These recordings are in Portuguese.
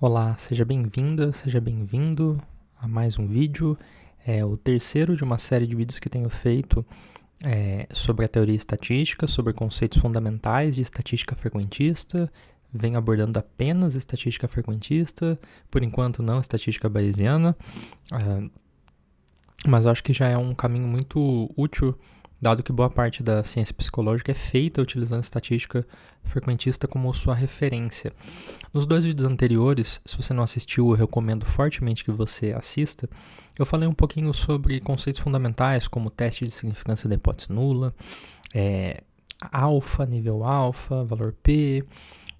Olá, seja bem-vinda, seja bem-vindo a mais um vídeo. É o terceiro de uma série de vídeos que tenho feito sobre a teoria estatística, sobre conceitos fundamentais de estatística frequentista. Venho abordando apenas estatística frequentista, por enquanto não estatística bayesiana, mas acho que já é um caminho muito útil, dado que boa parte da ciência psicológica é feita utilizando estatística frequentista como sua referência. Nos dois vídeos anteriores, se você não assistiu, eu recomendo fortemente que você assista. Eu falei um pouquinho sobre conceitos fundamentais, como teste de significância da hipótese nula, alfa, nível alfa, valor P,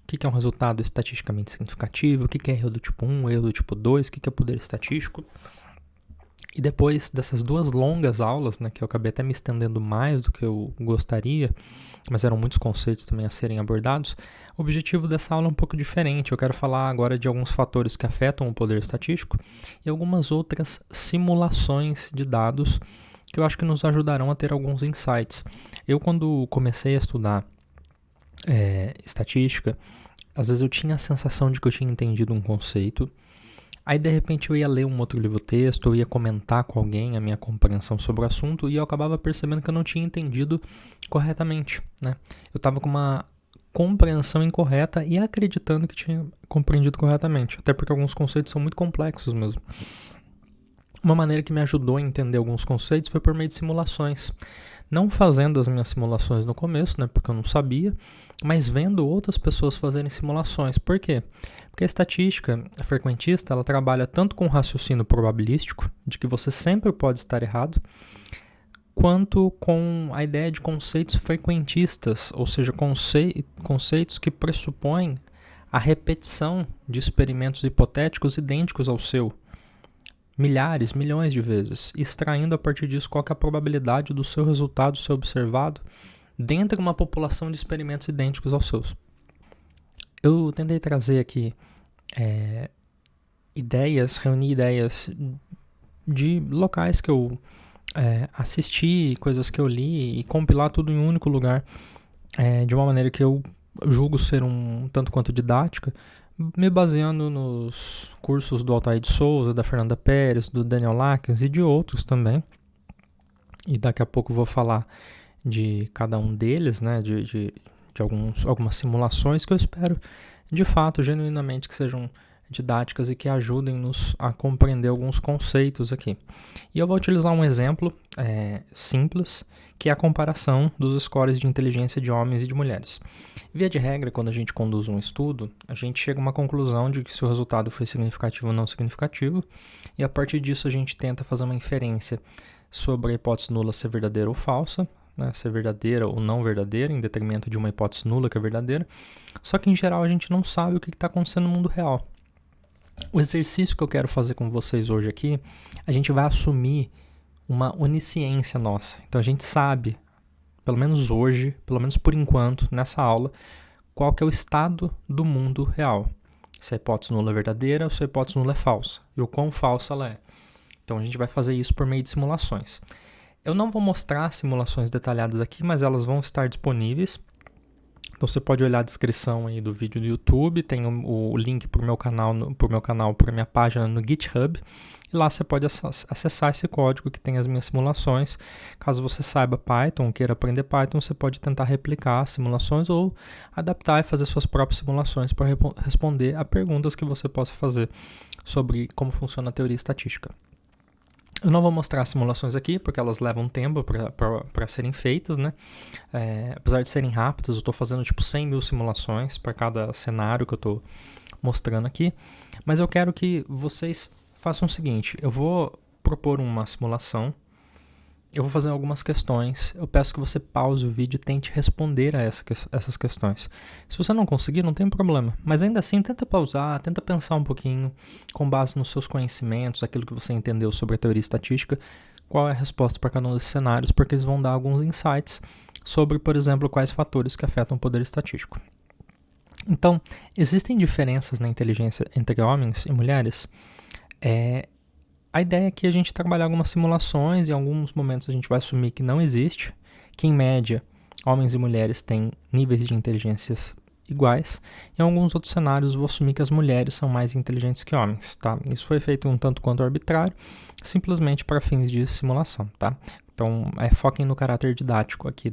o que é um resultado estatisticamente significativo, o que é erro do tipo 1, erro do tipo 2, o que é poder estatístico. E depois dessas duas longas aulas, que eu acabei até me estendendo mais do que eu gostaria, mas eram muitos conceitos também a serem abordados, o objetivo dessa aula é um pouco diferente. Eu quero falar agora de alguns fatores que afetam o poder estatístico e algumas outras simulações de dados que eu acho que nos ajudarão a ter alguns insights. Eu, quando comecei a estudar estatística, às vezes eu tinha a sensação de que eu tinha entendido um conceito. Aí, de repente, eu ia ler um outro livro-texto, eu ia comentar com alguém a minha compreensão sobre o assunto e eu acabava percebendo que eu não tinha entendido corretamente, Eu estava com uma compreensão incorreta e acreditando que tinha compreendido corretamente, até porque alguns conceitos são muito complexos mesmo. Uma maneira que me ajudou a entender alguns conceitos foi por meio de simulações. Não fazendo as minhas simulações no começo, porque eu não sabia, mas vendo outras pessoas fazerem simulações. Por quê? Porque a estatística frequentista, ela trabalha tanto com raciocínio probabilístico, de que você sempre pode estar errado, quanto com a ideia de conceitos frequentistas, ou seja, conceitos que pressupõem a repetição de experimentos hipotéticos idênticos ao seu, milhares, milhões de vezes, extraindo a partir disso qual é a probabilidade do seu resultado ser observado dentro de uma população de experimentos idênticos aos seus. Eu tentei trazer aqui reunir ideias de locais que eu assisti, coisas que eu li e compilar tudo em um único lugar, de uma maneira que eu julgo ser um tanto quanto didática, me baseando nos cursos do Altair de Souza, da Fernanda Pérez, do Daniel Lakens e de outros também. E daqui a pouco eu vou falar de cada um deles, de algumas simulações que eu espero, de fato, genuinamente, que sejam didáticas e que ajudem-nos a compreender alguns conceitos aqui. E eu vou utilizar um exemplo simples, que é a comparação dos scores de inteligência de homens e de mulheres. Via de regra, quando a gente conduz um estudo, a gente chega a uma conclusão de que se o resultado foi significativo ou não significativo, e a partir disso a gente tenta fazer uma inferência sobre a hipótese nula ser verdadeira ou falsa, ser verdadeira ou não verdadeira, em detrimento de uma hipótese nula que é verdadeira. Só que, em geral, a gente não sabe o que está acontecendo no mundo real. O exercício que eu quero fazer com vocês hoje aqui, a gente vai assumir uma onisciência nossa. Então, a gente sabe, pelo menos hoje, pelo menos por enquanto, nessa aula, qual que é o estado do mundo real. Se a hipótese nula é verdadeira ou se a hipótese nula é falsa. E o quão falsa ela é. Então, a gente vai fazer isso por meio de simulações. Eu não vou mostrar simulações detalhadas aqui, mas elas vão estar disponíveis. Então você pode olhar a descrição aí do vídeo do YouTube, tem o link para o meu canal, para a minha página no GitHub. E lá você pode acessar esse código que tem as minhas simulações. Caso você saiba Python, queira aprender Python, você pode tentar replicar as simulações ou adaptar e fazer suas próprias simulações para responder a perguntas que você possa fazer sobre como funciona a teoria estatística. Eu não vou mostrar simulações aqui, porque elas levam tempo para serem feitas, apesar de serem rápidas, eu estou fazendo 100 mil simulações para cada cenário que eu estou mostrando aqui. Mas eu quero que vocês façam o seguinte, eu vou propor uma simulação, eu vou fazer algumas questões, eu peço que você pause o vídeo e tente responder a essas questões. Se você não conseguir, não tem problema, mas ainda assim tenta pausar, tenta pensar um pouquinho, com base nos seus conhecimentos, aquilo que você entendeu sobre a teoria estatística, qual é a resposta para cada um desses cenários, porque eles vão dar alguns insights sobre, por exemplo, quais fatores que afetam o poder estatístico. Então, existem diferenças na inteligência entre homens e mulheres? A ideia é que a gente trabalhar algumas simulações e em alguns momentos a gente vai assumir que não existe, que em média homens e mulheres têm níveis de inteligência iguais. Em alguns outros cenários, vou assumir que as mulheres são mais inteligentes que homens, tá? Isso foi feito um tanto quanto arbitrário, simplesmente para fins de simulação, tá? Então, foquem no caráter didático aqui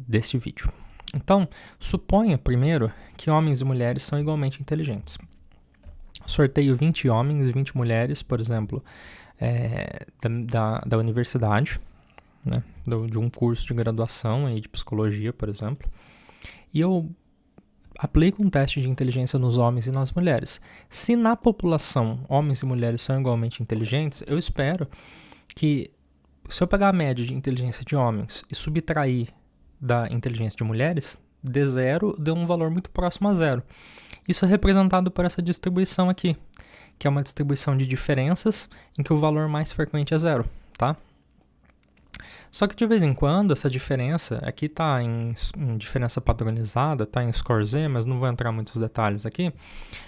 deste vídeo. Então, suponha primeiro que homens e mulheres são igualmente inteligentes. Sorteio 20 homens e 20 mulheres, por exemplo, da universidade, né, de um curso de graduação aí de psicologia, por exemplo, e eu aplico um teste de inteligência nos homens e nas mulheres. Se na população homens e mulheres são igualmente inteligentes, eu espero que, se eu pegar a média de inteligência de homens e subtrair da inteligência de mulheres, de zero, dê um valor muito próximo a zero. Isso é representado por essa distribuição aqui, que é uma distribuição de diferenças em que o valor mais frequente é zero, tá? Só que de vez em quando essa diferença, aqui está em diferença padronizada, está em score Z, mas não vou entrar em muitos detalhes aqui,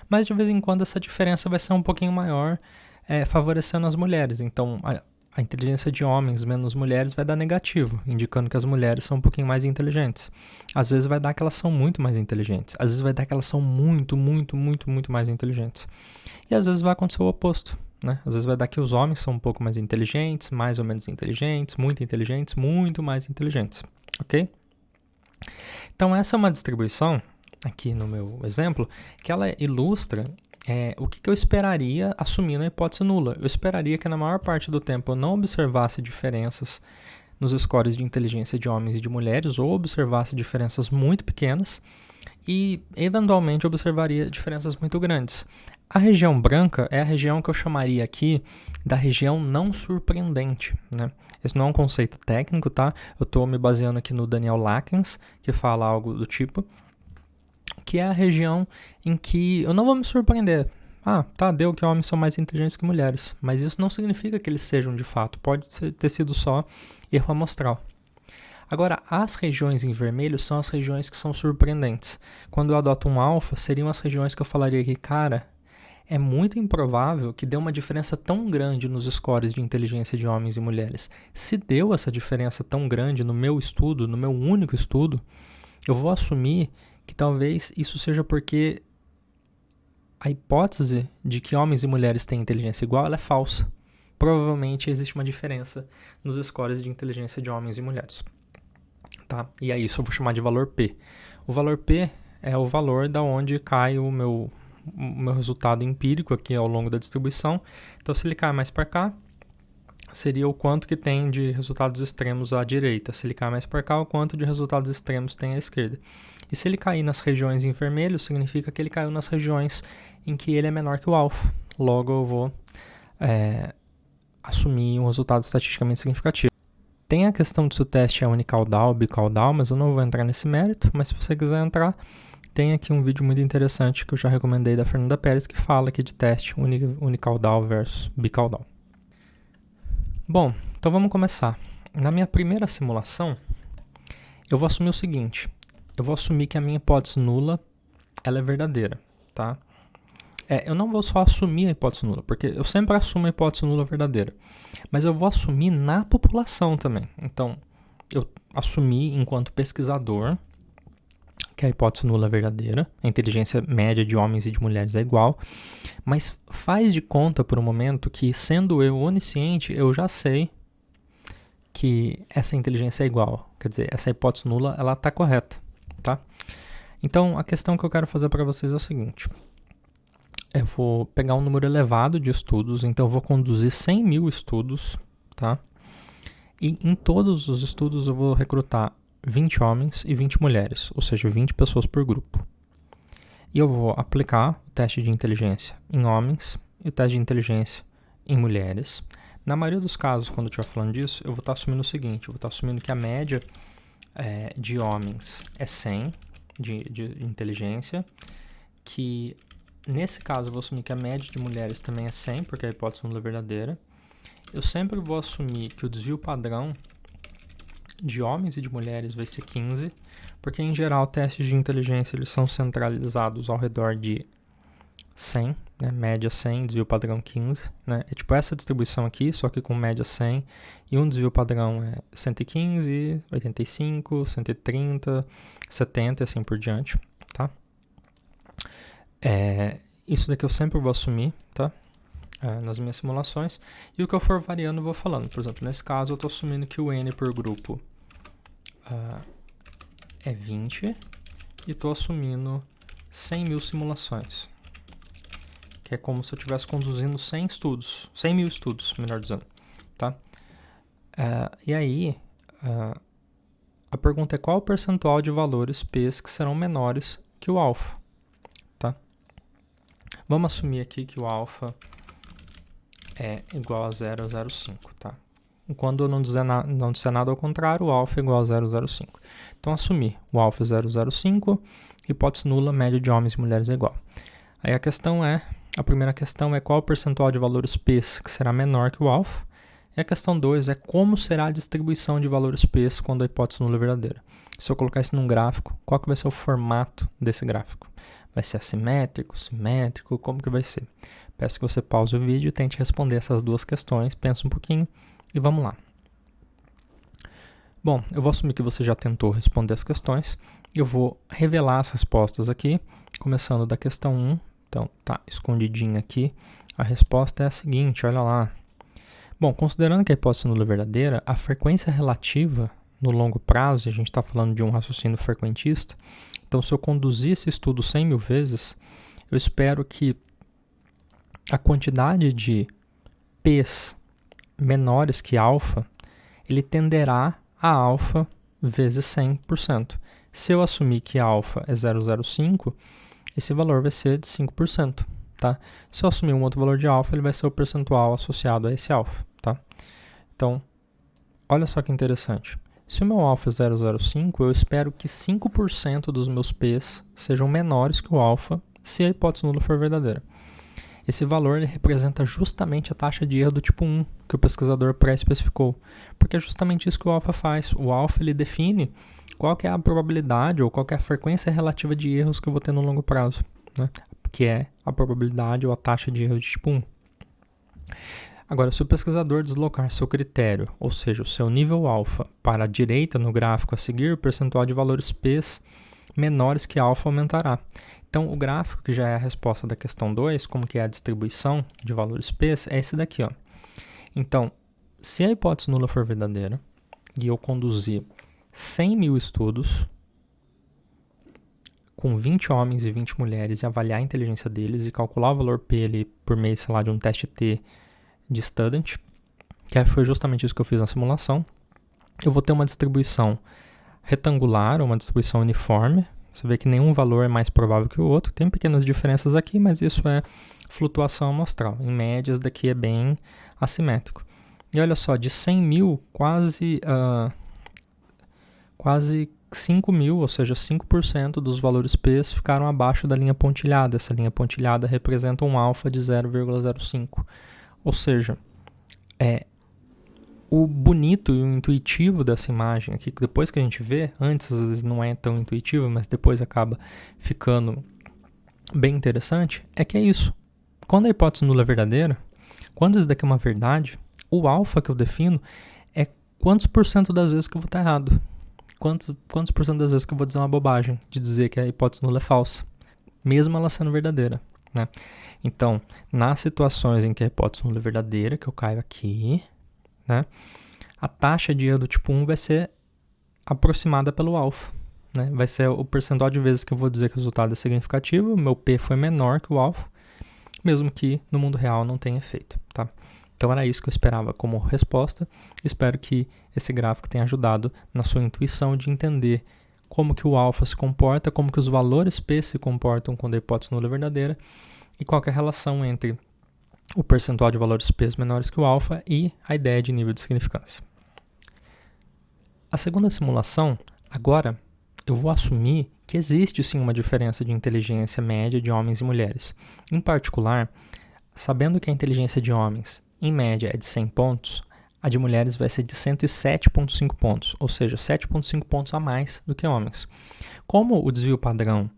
mas de vez em quando essa diferença vai ser um pouquinho maior, favorecendo as mulheres. Então, a inteligência de homens menos mulheres vai dar negativo, indicando que as mulheres são um pouquinho mais inteligentes. Às vezes vai dar que elas são muito mais inteligentes. Às vezes vai dar que elas são muito, muito, muito, muito mais inteligentes. E às vezes vai acontecer o oposto, né? Às vezes vai dar que os homens são um pouco mais inteligentes, mais ou menos inteligentes, muito mais inteligentes, ok? Então essa é uma distribuição, aqui no meu exemplo, que ela ilustra o que eu esperaria assumindo a hipótese nula. Eu esperaria que na maior parte do tempo eu não observasse diferenças nos scores de inteligência de homens e de mulheres, ou observasse diferenças muito pequenas, e eventualmente observaria diferenças muito grandes. A região branca é a região que eu chamaria aqui da região não surpreendente, né? Esse não é um conceito técnico, tá? Eu estou me baseando aqui no Daniel Lakens, que fala algo do tipo, que é a região em que eu não vou me surpreender. Deu que homens são mais inteligentes que mulheres. Mas isso não significa que eles sejam de fato. Pode ter sido só erro amostral. Agora, as regiões em vermelho são as regiões que são surpreendentes. Quando eu adoto um alfa, seriam as regiões que eu falaria que, cara, é muito improvável que dê uma diferença tão grande nos scores de inteligência de homens e mulheres. Se deu essa diferença tão grande no meu estudo, no meu único estudo, eu vou assumir que talvez isso seja porque a hipótese de que homens e mulheres têm inteligência igual, ela é falsa. Provavelmente existe uma diferença nos scores de inteligência de homens e mulheres. Tá? E aí isso eu vou chamar de valor P. O valor P é o valor da onde cai o meu resultado empírico aqui ao longo da distribuição. Então, se ele cai mais para cá, seria o quanto que tem de resultados extremos à direita. Se ele cair mais para cá, o quanto de resultados extremos tem à esquerda. E se ele cair nas regiões em vermelho, significa que ele caiu nas regiões em que ele é menor que o alfa. Logo, eu vou assumir um resultado estatisticamente significativo. Tem a questão de se o teste é unicaudal ou bicaudal, mas eu não vou entrar nesse mérito. Mas se você quiser entrar, tem aqui um vídeo muito interessante que eu já recomendei da Fernanda Pérez, que fala aqui de teste unicaudal versus bicaudal. Bom, então vamos começar. Na minha primeira simulação, eu vou assumir o seguinte. Eu vou assumir que a minha hipótese nula, ela é verdadeira, tá? Eu não vou só assumir a hipótese nula, porque eu sempre assumo a hipótese nula verdadeira. Mas eu vou assumir na população também. Então, eu assumi enquanto pesquisador que a hipótese nula é verdadeira, a inteligência média de homens e de mulheres é igual, mas faz de conta por um momento que, sendo eu onisciente, eu já sei que essa inteligência é igual. Quer dizer, essa hipótese nula, ela está correta, tá? Então, a questão que eu quero fazer para vocês é o seguinte. Eu vou pegar um número elevado de estudos, então eu vou conduzir 100 mil estudos, tá? E em todos os estudos eu vou recrutar 20 homens e 20 mulheres, ou seja, 20 pessoas por grupo. E eu vou aplicar o teste de inteligência em homens e o teste de inteligência em mulheres. Na maioria dos casos, quando eu estiver falando disso, eu vou estar assumindo o seguinte, eu vou estar assumindo que a média de homens é 100 de inteligência, que nesse caso eu vou assumir que a média de mulheres também é 100, porque a hipótese nula é verdadeira. Eu sempre vou assumir que o desvio padrão de homens e de mulheres vai ser 15, porque em geral testes de inteligência eles são centralizados ao redor de 100, né? Média 100, desvio padrão 15, né? É tipo essa distribuição aqui, só que com média 100, e um desvio padrão é 115, 85, 130, 70 e assim por diante, tá? Isso daqui eu sempre vou assumir, tá? Nas minhas simulações, e o que eu for variando eu vou falando. Por exemplo, nesse caso eu estou assumindo que o N por grupo é 20 e estou assumindo 100 mil simulações, que é como se eu estivesse conduzindo 100 mil estudos, melhor dizendo, tá? E aí, a pergunta é qual o percentual de valores P's que serão menores que o alfa, tá? Vamos assumir aqui que o alfa é igual a 0,05, tá? Quando eu não disser nada ao contrário, o alfa é igual a 0,05. Então, assumir o alfa é 0,05, hipótese nula, média de homens e mulheres é igual. Aí a primeira questão é qual o percentual de valores P que será menor que o alfa. E a questão 2 é como será a distribuição de valores P quando a hipótese nula é verdadeira. Se eu colocar isso num gráfico, qual que vai ser o formato desse gráfico? Vai ser assimétrico, simétrico, como que vai ser? Peço que você pause o vídeo e tente responder essas duas questões, pensa um pouquinho e vamos lá. Bom, eu vou assumir que você já tentou responder as questões. Eu vou revelar as respostas aqui, começando da questão 1. Então, tá escondidinha aqui. A resposta é a seguinte, olha lá. Bom, considerando que a hipótese nula é verdadeira, a frequência relativa no longo prazo, e a gente está falando de um raciocínio frequentista, então se eu conduzir esse estudo 100 mil vezes, eu espero que a quantidade de P's menores que alfa, ele tenderá a alfa vezes 100%. Se eu assumir que alfa é 0,05, esse valor vai ser de 5%, tá? Se eu assumir um outro valor de alfa, ele vai ser o percentual associado a esse alfa, tá? Então, olha só que interessante. Se o meu alfa é 0,05, eu espero que 5% dos meus P's sejam menores que o alfa, se a hipótese nula for verdadeira. Esse valor ele representa justamente a taxa de erro do tipo 1 que o pesquisador pré-especificou, porque é justamente isso que o alfa faz. O alfa ele define qual que é a probabilidade ou qual que é a frequência relativa de erros que eu vou ter no longo prazo, né? Que é a probabilidade ou a taxa de erro de tipo 1. Agora, se o pesquisador deslocar seu critério, ou seja, o seu nível alfa, para a direita no gráfico a seguir, o percentual de valores P's menores que alfa aumentará. Então, o gráfico, que já é a resposta da questão 2, como que é a distribuição de valores P's, é esse daqui, ó. Então, se a hipótese nula for verdadeira e eu conduzir 100 mil estudos com 20 homens e 20 mulheres e avaliar a inteligência deles e calcular o valor P ali por meio, sei lá, de um teste T de Student, que foi justamente isso que eu fiz na simulação, eu vou ter uma distribuição retangular, uma distribuição uniforme. Você vê que nenhum valor é mais provável que o outro. Tem pequenas diferenças aqui, mas isso é flutuação amostral. Em média, isso daqui é bem assimétrico. E olha só, de 100 mil, quase 5 mil, ou seja, 5% dos valores P ficaram abaixo da linha pontilhada. Essa linha pontilhada representa um alfa de 0,05. Ou seja, o bonito e o intuitivo dessa imagem aqui, que depois que a gente vê, antes às vezes não é tão intuitivo, mas depois acaba ficando bem interessante, é que é isso. Quando a hipótese nula é verdadeira, quando isso daqui é uma verdade, o alfa que eu defino é quantos por cento das vezes que eu vou estar errado. Quantos por cento das vezes que eu vou dizer uma bobagem de dizer que a hipótese nula é falsa, mesmo ela sendo verdadeira, né? Então, nas situações em que a hipótese nula é verdadeira, que eu caio aqui, né, a taxa de erro do tipo 1 vai ser aproximada pelo alfa, né? Vai ser o percentual de vezes que eu vou dizer que o resultado é significativo, o meu P foi menor que o alfa, mesmo que no mundo real não tenha efeito, tá? Então era isso que eu esperava como resposta. Espero que esse gráfico tenha ajudado na sua intuição de entender como que o alfa se comporta, como que os valores P se comportam quando a hipótese nula é verdadeira e qual que é a relação entre o percentual de valores P menores que o alfa e a ideia de nível de significância. A segunda simulação, agora eu vou assumir que existe sim uma diferença de inteligência média de homens e mulheres. Em particular, sabendo que a inteligência de homens, em média, é de 100 pontos, a de mulheres vai ser de 107,5 pontos, ou seja, 7,5 pontos a mais do que homens. Como o desvio padrão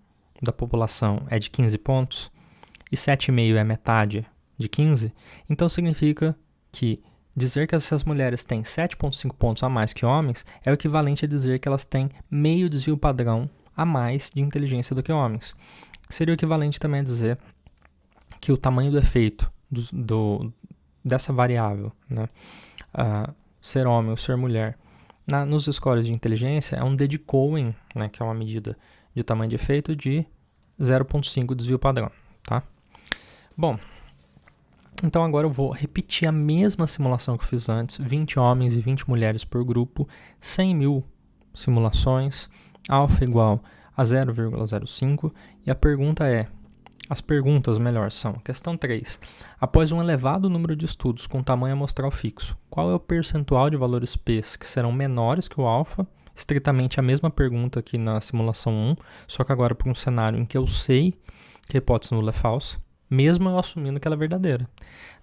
da população é de 15 pontos, e 7,5 é metade de 15, então significa que dizer que essas mulheres têm 7,5 pontos a mais que homens é o equivalente a dizer que elas têm meio desvio padrão a mais de inteligência do que homens. Seria o equivalente também a dizer que o tamanho do efeito dessa variável, né, ser homem ou ser mulher, nos scores de inteligência é um D de Cohen, né, que é uma medida de tamanho de efeito de 0,5 desvio padrão. Tá? Bom, então agora eu vou repetir a mesma simulação que eu fiz antes, 20 homens e 20 mulheres por grupo, 100.000 simulações, alfa igual a 0,05, e a pergunta é, as perguntas melhor são, questão 3, após um elevado número de estudos com tamanho amostral fixo, qual é o percentual de valores P que serão menores que o alfa? Estritamente a mesma pergunta aqui na simulação 1, só que agora para um cenário em que eu sei que a hipótese nula é falsa, mesmo eu assumindo que ela é verdadeira.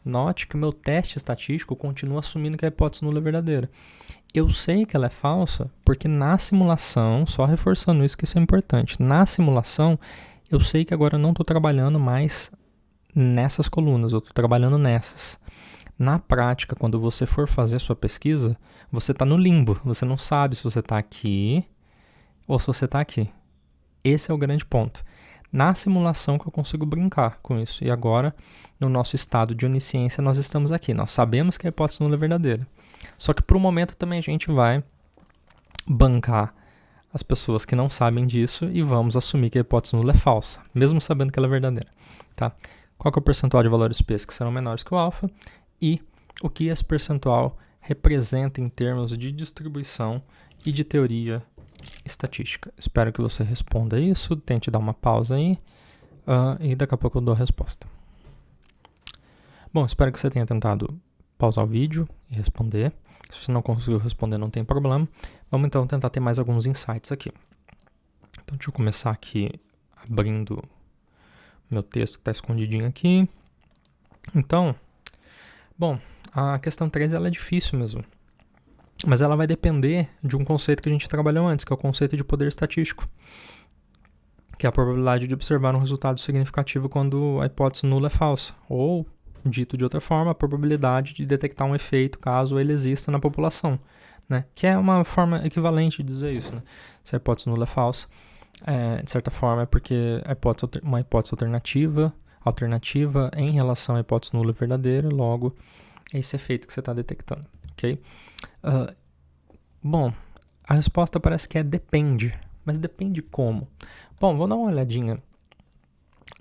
Note que o meu teste estatístico continua assumindo que a hipótese nula é verdadeira. Eu sei que ela é falsa porque na simulação, só reforçando isso que isso é importante, na simulação eu sei que agora eu não estou trabalhando mais nessas colunas, eu estou trabalhando nessas. Na prática, quando você for fazer sua pesquisa, você está no limbo, você não sabe se você está aqui ou se você está aqui. Esse é o grande ponto. Na simulação que eu consigo brincar com isso. E agora, no nosso estado de onisciência, nós estamos aqui. Nós sabemos que a hipótese nula é verdadeira. Só que por um momento também a gente vai bancar as pessoas que não sabem disso e vamos assumir que a hipótese nula é falsa, mesmo sabendo que ela é verdadeira. Tá? Qual que é o percentual de valores P que serão menores que o alfa? E o que esse percentual representa em termos de distribuição e de teoria estatística. Espero que você responda isso, tente dar uma pausa aí e daqui a pouco eu dou a resposta. Bom, espero que você tenha tentado pausar o vídeo e responder. Se você não conseguiu responder, não tem problema. Vamos então tentar ter mais alguns insights aqui. Então deixa eu começar aqui abrindo meu texto que está escondidinho aqui. Então, bom, a questão 3 ela é difícil mesmo. Mas ela vai depender de um conceito que a gente trabalhou antes, que é o conceito de poder estatístico, que é a probabilidade de observar um resultado significativo quando a hipótese nula é falsa, ou, dito de outra forma, a probabilidade de detectar um efeito caso ele exista na população, né? Que é uma forma equivalente de dizer isso, né? Se a hipótese nula é falsa, de certa forma é porque uma hipótese alternativa em relação à hipótese nula verdadeira, logo é esse efeito que você está detectando, ok? Bom, a resposta parece que é depende, mas depende como? Bom, vou dar uma olhadinha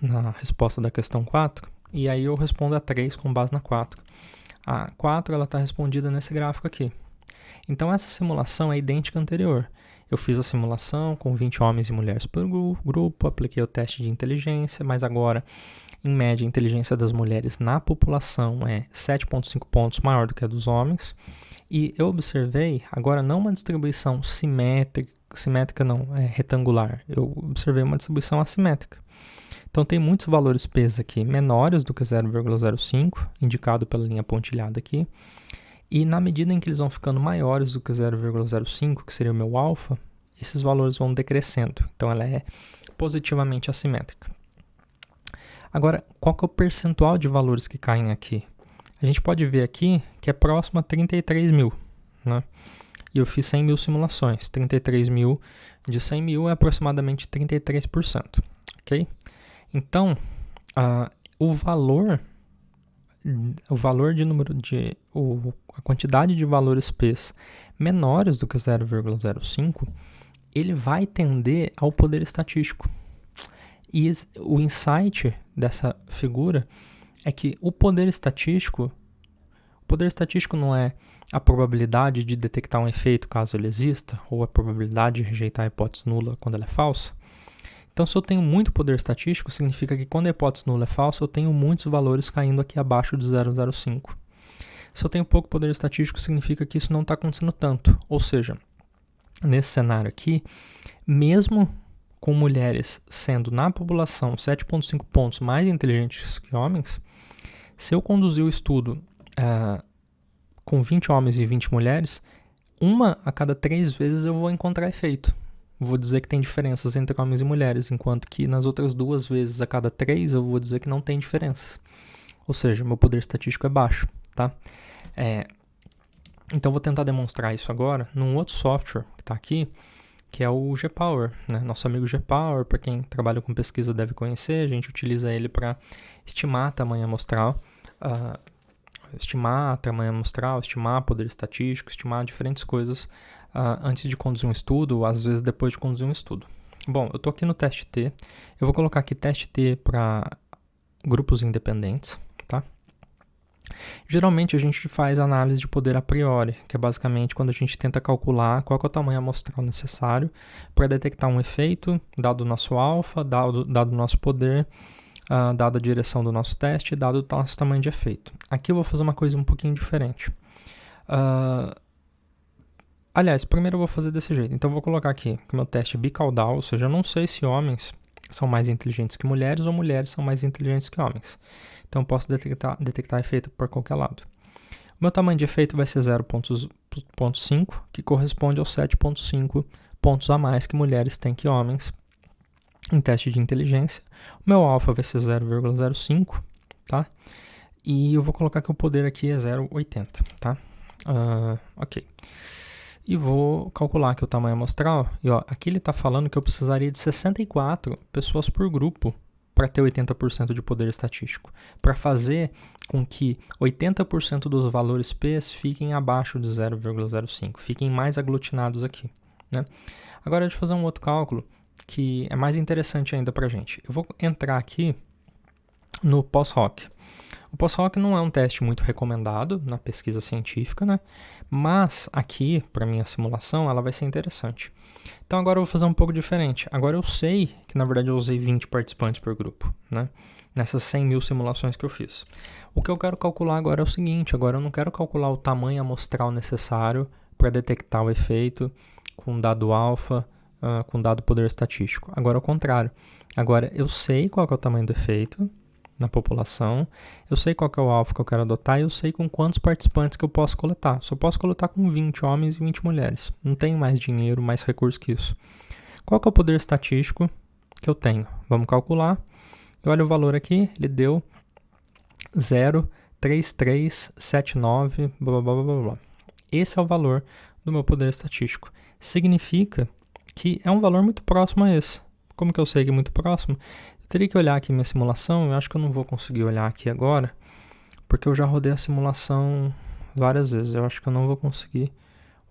na resposta da questão 4 e aí eu respondo a 3 com base na 4. A 4 ela está respondida nesse gráfico aqui. Então essa simulação é idêntica à anterior. Eu fiz a simulação com 20 homens e mulheres por grupo, apliquei o teste de inteligência, mas agora, em média, a inteligência das mulheres na população é 7,5 pontos maior do que a dos homens. E eu observei, agora não uma distribuição simétrica não, retangular. Eu observei uma distribuição assimétrica. Então tem muitos valores P aqui menores do que 0,05, indicado pela linha pontilhada aqui. E na medida em que eles vão ficando maiores do que 0,05, que seria o meu alfa, esses valores vão decrescendo. Então ela é positivamente assimétrica. Agora, qual que é o percentual de valores que caem aqui? A gente pode ver aqui que é próximo a 33.000, né? E eu fiz 100.000 simulações. 33.000 de 100.000 é aproximadamente 33%, ok? Então, a quantidade de valores P menores do que 0,05, ele vai tender ao poder estatístico. E o insight dessa figura é que o poder estatístico não é a probabilidade de detectar um efeito caso ele exista, ou a probabilidade de rejeitar a hipótese nula quando ela é falsa. Então, se eu tenho muito poder estatístico, significa que quando a hipótese nula é falsa, eu tenho muitos valores caindo aqui abaixo de 0,05. Se eu tenho pouco poder estatístico, significa que isso não está acontecendo tanto. Ou seja, nesse cenário aqui, mesmo com mulheres sendo na população 7,5 pontos mais inteligentes que homens, se eu conduzir o estudo com 20 homens e 20 mulheres, uma a cada 3 vezes eu vou encontrar efeito. vou dizer que tem diferenças entre homens e mulheres, enquanto que nas outras 2 vezes a cada 3 eu vou dizer que não tem diferenças. Ou seja, meu poder estatístico é baixo, tá? Então vou tentar demonstrar isso agora num outro software que está aqui, que é o Gpower, né? Nosso amigo Gpower, para quem trabalha com pesquisa deve conhecer, a gente utiliza ele para estimar tamanho amostral, estimar poder estatístico, estimar diferentes coisas antes de conduzir um estudo, ou às vezes depois de conduzir um estudo. Bom, eu estou aqui no teste T, eu vou colocar aqui teste T para grupos independentes, tá? Geralmente a gente faz análise de poder a priori, que é basicamente quando a gente tenta calcular qual é o tamanho amostral necessário para detectar um efeito, dado o nosso alfa, dado o nosso poder, dada a direção do nosso teste, dado o nosso tamanho de efeito. Aqui eu vou fazer uma coisa um pouquinho diferente. Aliás, primeiro eu vou fazer desse jeito. Então eu vou colocar aqui que o meu teste é bicaudal, ou seja, eu não sei se homens são mais inteligentes que mulheres ou mulheres são mais inteligentes que homens. Então eu posso detectar efeito por qualquer lado. O meu tamanho de efeito vai ser 0,5, que corresponde aos 7,5 pontos a mais que mulheres têm que homens em teste de inteligência. O meu alfa vai ser 0,05, tá? E eu vou colocar que o poder aqui é 0,80, tá? Ok. E vou calcular aqui o tamanho amostral. E ó, aqui ele está falando que eu precisaria de 64 pessoas por grupo para ter 80% de poder estatístico. Para fazer com que 80% dos valores P fiquem abaixo de 0,05, fiquem mais aglutinados aqui, né? Agora deixa eu fazer um outro cálculo que é mais interessante ainda para a gente. Eu vou entrar aqui no post-hoc. O post-hoc não é um teste muito recomendado na pesquisa científica, né? Mas aqui, para minha simulação, ela vai ser interessante. Então agora eu vou fazer um pouco diferente. Agora eu sei que na verdade eu usei 20 participantes por grupo, né? Nessas 100 mil simulações que eu fiz. O que eu quero calcular agora é o seguinte, agora eu não quero calcular o tamanho amostral necessário para detectar o efeito com dado alfa, com dado poder estatístico. Agora é o contrário. Agora eu sei qual é o tamanho do efeito na população, eu sei qual é o alfa que eu quero adotar e eu sei com quantos participantes que eu posso coletar. Só posso coletar com 20 homens e 20 mulheres. Não tenho mais dinheiro, mais recurso que isso. Qual que é o poder estatístico que eu tenho? Vamos calcular. Eu olho o valor aqui, ele deu 0,3379, blá, blá, blá, blá, blá. Esse é o valor do meu poder estatístico. Significa que é um valor muito próximo a esse. Como que eu sei que é muito próximo? Teria que olhar aqui minha simulação, eu acho que eu não vou conseguir olhar aqui agora, porque eu já rodei a simulação várias vezes, eu acho que eu não vou conseguir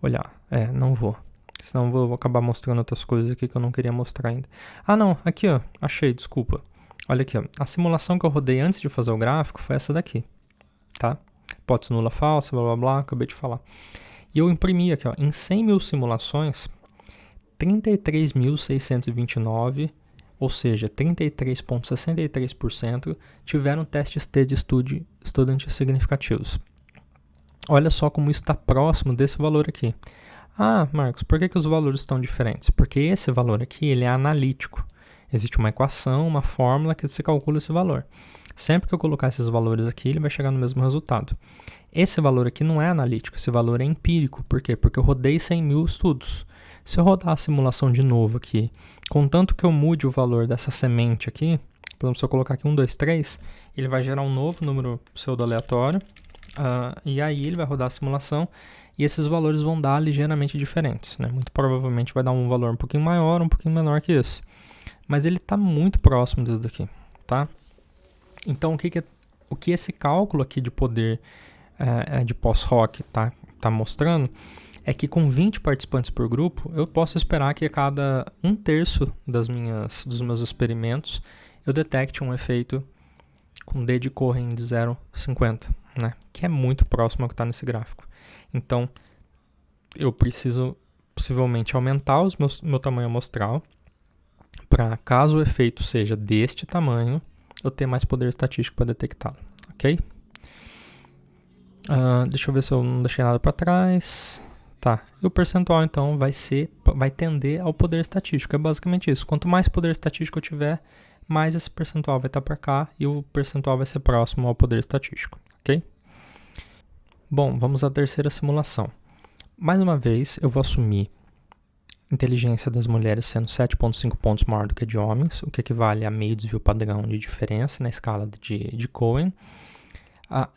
olhar, não vou, senão eu vou acabar mostrando outras coisas aqui que eu não queria mostrar ainda. Não, aqui ó, achei, desculpa, olha aqui ó, a simulação que eu rodei antes de fazer o gráfico foi essa daqui, tá? Hipótese nula falsa, blá blá blá, acabei de falar. E eu imprimi aqui ó, em 100 mil simulações, 33.629, ou seja, 33,63% tiveram testes T de estudantes significativos. Olha só como isso está próximo desse valor aqui. Marcos, por que os valores estão diferentes? Porque esse valor aqui ele é analítico. Existe uma equação, uma fórmula que você calcula esse valor. Sempre que eu colocar esses valores aqui, ele vai chegar no mesmo resultado. Esse valor aqui não é analítico, esse valor é empírico. Por quê? Porque eu rodei 100 mil estudos. Se eu rodar a simulação de novo aqui, contanto que eu mude o valor dessa semente aqui, por exemplo, se eu colocar aqui 1, 2, 3, ele vai gerar um novo número pseudo-aleatório, e aí ele vai rodar a simulação, e esses valores vão dar ligeiramente diferentes, né? Muito provavelmente vai dar um valor um pouquinho maior, um pouquinho menor que esse. Mas ele está muito próximo desse daqui, tá? Então, o que esse cálculo aqui de poder de post-hoc tá mostrando é que com 20 participantes por grupo, eu posso esperar que a cada 1/3 dos meus experimentos eu detecte um efeito com D de Cohen de 0,50, né? Que é muito próximo ao que está nesse gráfico. Então, eu preciso possivelmente aumentar meu tamanho amostral para, caso o efeito seja deste tamanho, eu ter mais poder estatístico para detectá-lo, ok? Deixa eu ver se eu não deixei nada para trás. Tá, e o percentual então vai tender ao poder estatístico, é basicamente isso. Quanto mais poder estatístico eu tiver, mais esse percentual vai estar para cá e o percentual vai ser próximo ao poder estatístico, ok? Bom, vamos à terceira simulação. Mais uma vez, eu vou assumir inteligência das mulheres sendo 7,5 pontos maior do que a de homens, o que equivale a meio desvio padrão de diferença na escala de Cohen.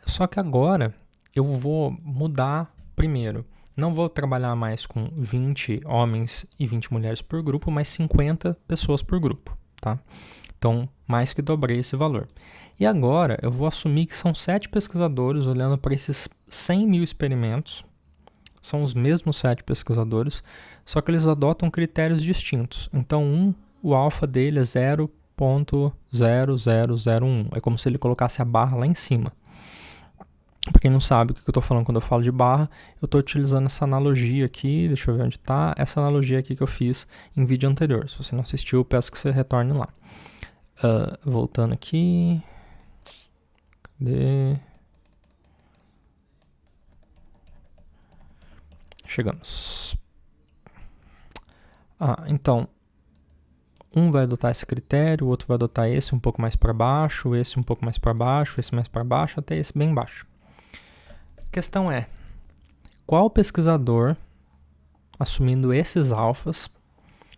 Só que agora eu vou mudar primeiro. Não vou trabalhar mais com 20 homens e 20 mulheres por grupo, mas 50 pessoas por grupo, tá? Então, mais que dobrei esse valor. E agora eu vou assumir que são 7 pesquisadores olhando para esses 100 mil experimentos. São os mesmos 7 pesquisadores, só que eles adotam critérios distintos. Então, o alfa dele é 0,0001. É como se ele colocasse a barra lá em cima. Para quem não sabe o que eu estou falando quando eu falo de barra, eu estou utilizando essa analogia aqui, deixa eu ver onde está, essa analogia aqui que eu fiz em vídeo anterior. Se você não assistiu, eu peço que você retorne lá. Voltando aqui. Cadê? Chegamos. Então, um vai adotar esse critério, o outro vai adotar esse um pouco mais para baixo, esse um pouco mais para baixo, esse mais para baixo, até esse bem baixo. A questão é, qual pesquisador, assumindo esses alfas,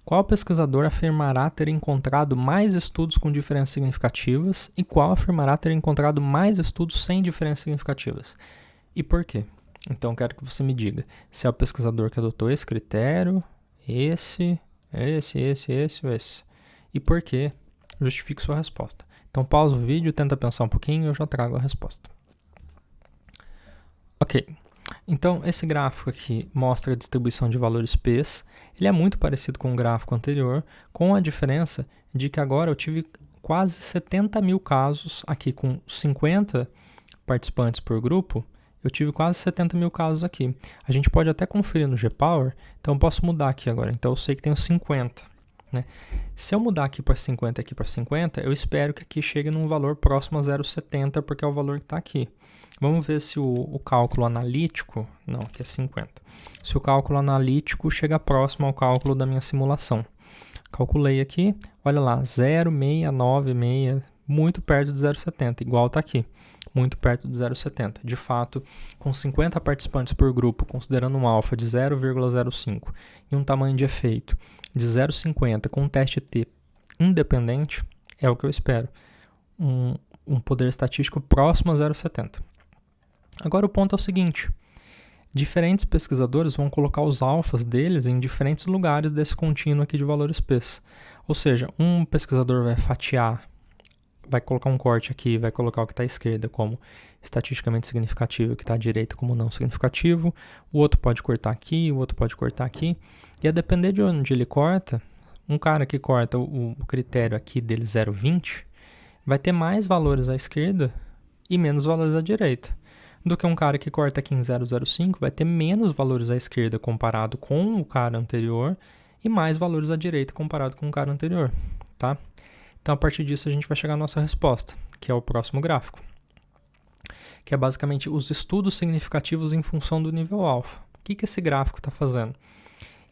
qual pesquisador afirmará ter encontrado mais estudos com diferenças significativas e qual afirmará ter encontrado mais estudos sem diferenças significativas? E por quê? Então, quero que você me diga se é o pesquisador que adotou esse critério, esse. E por quê? Justifique sua resposta. Então, pausa o vídeo, tenta pensar um pouquinho e eu já trago a resposta. Ok. Então, esse gráfico aqui mostra a distribuição de valores P's. Ele é muito parecido com o gráfico anterior, com a diferença de que agora eu tive quase 70 mil casos aqui com 50 participantes por grupo. Eu tive quase 70 mil casos aqui. A gente pode até conferir no Gpower, então eu posso mudar aqui agora. Então eu sei que tenho 50. Né? Se eu mudar aqui para 50 e aqui para 50, eu espero que aqui chegue num valor próximo a 0,70, porque é o valor que está aqui. Vamos ver se o cálculo analítico... Não, aqui é 50. Se o cálculo analítico chega próximo ao cálculo da minha simulação. Calculei aqui, olha lá, 0,696, muito perto de 0,70, igual está aqui. Muito perto de 0,70. De fato, com 50 participantes por grupo, considerando um alfa de 0,05 e um tamanho de efeito de 0,50 com um teste T independente, é o que eu espero. Um poder estatístico próximo a 0,70. Agora o ponto é o seguinte, diferentes pesquisadores vão colocar os alfas deles em diferentes lugares desse contínuo aqui de valores P. Ou seja, um pesquisador vai fatiar, vai colocar um corte aqui, vai colocar o que está à esquerda como estatisticamente significativo, o que está à direita como não significativo, o outro pode cortar aqui, o outro pode cortar aqui, e a depender de onde ele corta, um cara que corta o critério aqui dele 0,20, vai ter mais valores à esquerda e menos valores à direita, do que um cara que corta aqui em 0,05, vai ter menos valores à esquerda comparado com o cara anterior e mais valores à direita comparado com o cara anterior, tá? Então, a partir disso, a gente vai chegar à nossa resposta, que é o próximo gráfico, que é basicamente os estudos significativos em função do nível alfa. O que esse gráfico está fazendo?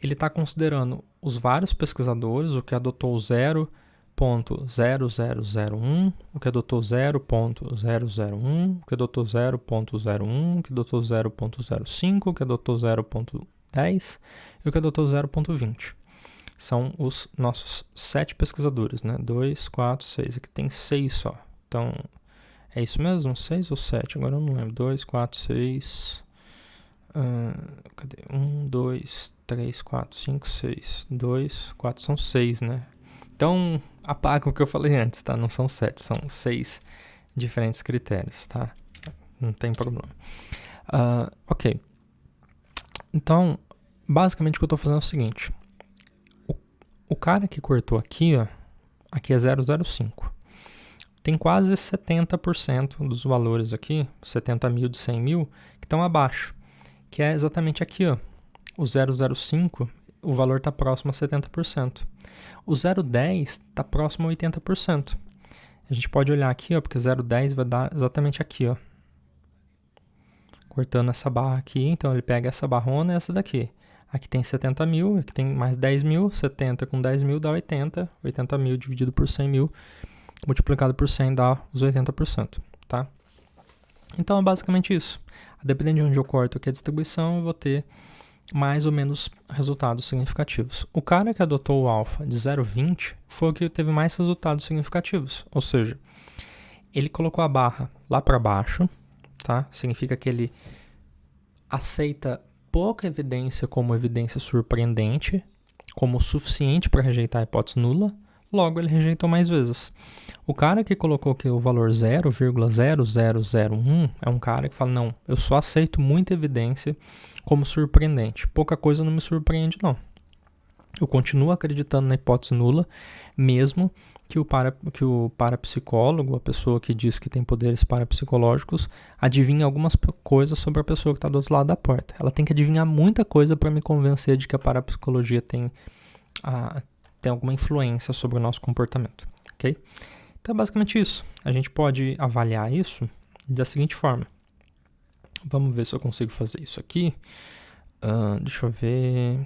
Ele está considerando os vários pesquisadores, o que adotou 0,0001, o que adotou 0,001, o que adotou 0,01, o que adotou 0,05, o que adotou 0,10 e o que adotou 0,20. São os nossos 7 pesquisadores, né? 2, 4, 6. Aqui tem 6 só. Então, é isso mesmo? 6 ou 7? Agora eu não lembro. 2, 4, 6. Cadê? 1, 2, 3, 4, 5, 6. 2, 4, são 6, né? Então, apaga o que eu falei antes, tá? Não são 7, são 6 diferentes critérios, tá? Não tem problema. Ok. Então, basicamente o que eu estou fazendo é o seguinte. O cara que cortou aqui, ó, aqui é 0,05. Tem quase 70% dos valores aqui, 70 mil de 100 mil, que estão abaixo. Que é exatamente aqui, ó. O 0,05, o valor está próximo a 70%. O 0,10 está próximo a 80%. A gente pode olhar aqui, ó, porque 0,10 vai dar exatamente aqui, ó. Cortando essa barra aqui, então ele pega essa barrona e essa daqui. Aqui tem 70 mil, aqui tem mais 10 mil, 70 com 10 mil dá 80, 80 mil dividido por 100 mil, multiplicado por 100 dá os 80%, tá? Então é basicamente isso. Dependendo de onde eu corto aqui a distribuição, eu vou ter mais ou menos resultados significativos. O cara que adotou o alfa de 0,20 foi o que teve mais resultados significativos, ou seja, ele colocou a barra lá para baixo, tá? Significa que ele aceita pouca evidência como evidência surpreendente, como suficiente para rejeitar a hipótese nula, logo ele rejeitou mais vezes. O cara que colocou que o valor 0,0001 é um cara que fala, não, eu só aceito muita evidência como surpreendente. Pouca coisa não me surpreende, não. Eu continuo acreditando na hipótese nula, mesmo que o parapsicólogo, a pessoa que diz que tem poderes parapsicológicos, adivinhe algumas coisas sobre a pessoa que está do outro lado da porta. Ela tem que adivinhar muita coisa para me convencer de que a parapsicologia tem alguma influência sobre o nosso comportamento, ok? Então é basicamente isso. A gente pode avaliar isso da seguinte forma. Vamos ver se eu consigo fazer isso aqui. Deixa eu ver.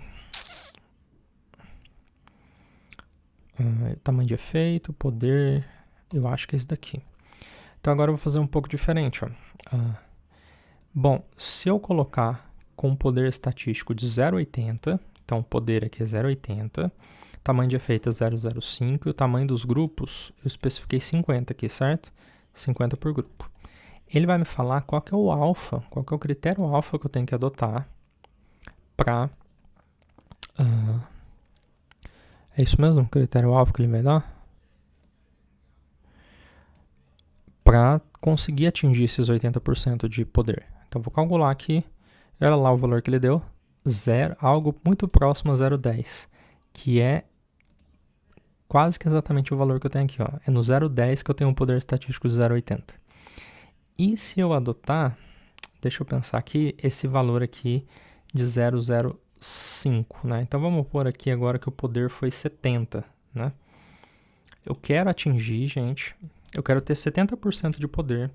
Tamanho de efeito, poder. Eu acho que é esse daqui. Então agora eu vou fazer um pouco diferente. Bom, se eu colocar com um poder estatístico de 0,80, então o poder aqui é 0,80, tamanho de efeito é 0,05 e o tamanho dos grupos eu especifiquei 50 aqui, certo? 50 por grupo. Ele vai me falar qual que é o alfa, qual que é o critério alfa que eu tenho que adotar para... é isso mesmo? O critério alfa que ele vai dar? Para conseguir atingir esses 80% de poder. Então vou calcular aqui, olha lá o valor que ele deu, algo muito próximo a 0,10, que é quase que exatamente o valor que eu tenho aqui. É no 0,10 que eu tenho um poder estatístico de 0,80. E se eu adotar, deixa eu pensar aqui, esse valor aqui de 0,05, né? Então vamos pôr aqui agora que o poder foi 70, né? Eu quero atingir, gente, eu quero ter 70% de poder